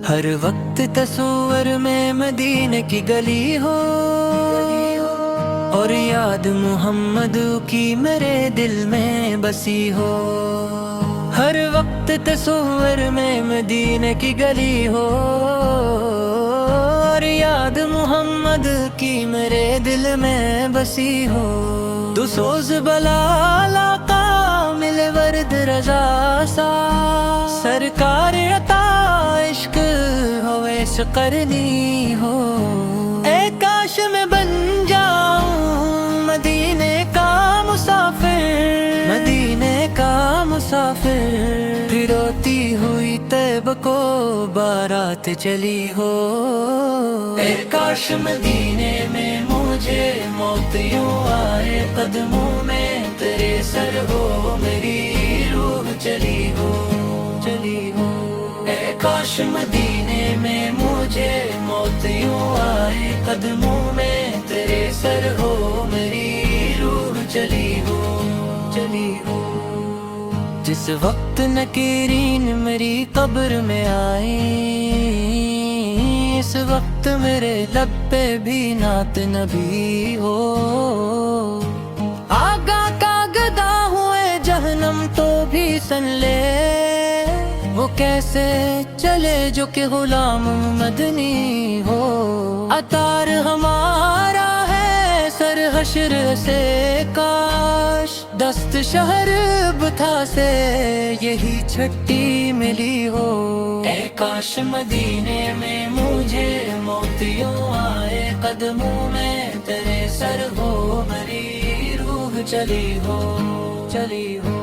ہر وقت تصور میں مدینے کی گلی ہو، اور یاد محمد کی میرے دل میں بسی ہو۔ ہر وقت تصور میں مدینے کی گلی ہو، اور یاد محمد کی میرے دل میں بسی ہو۔ تو سوز بلال آقا مل ورد رضا سا، سرکار عطا عشق ہو ایس قرنی ہو۔ اے کاش میں بن جاؤں مدینے کا مسافر، مدینے کا مسافر، پھر روتی ہوئی طیب کو بارات چلی ہو۔ اے کاش مدینے میں مجھے موت یوں آئے، قدموں میں تیرے سر ہو میری روح چلی ہو، چلی ہو۔ اے کاش مدینے میں مجھے موت یوں آئے، قدموں میں تیرے سر ہو میری روح چلی ہو، چلی ہو۔ جس وقت نکیرین میری قبر میں آئیں، اس وقت میرے لب پہ بھی نعت نبی ہو۔ آگاہ کا گدا ہوئے جہنم تو بھی سن لے، وہ کیسے چلے جو کہ غلام مدنی ہو۔ عطار ہمارا ہے سر حشر سے، کاش دست شہر بتا سے یہی چھٹی ملی ہو۔ اے کاش مدینے میں مجھے موت یوں آئے، قدموں میں تیرے سر ہو میری روح چلی ہو، چلی ہو۔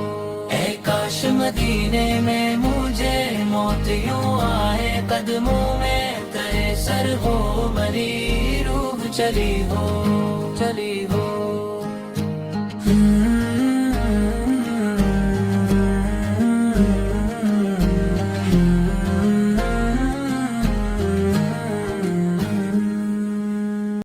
اے کاش مدینے میں مجھے موت یوں آئے، قدموں میں تیرے سر ہو میری روح چلی ہو، چلی ہو۔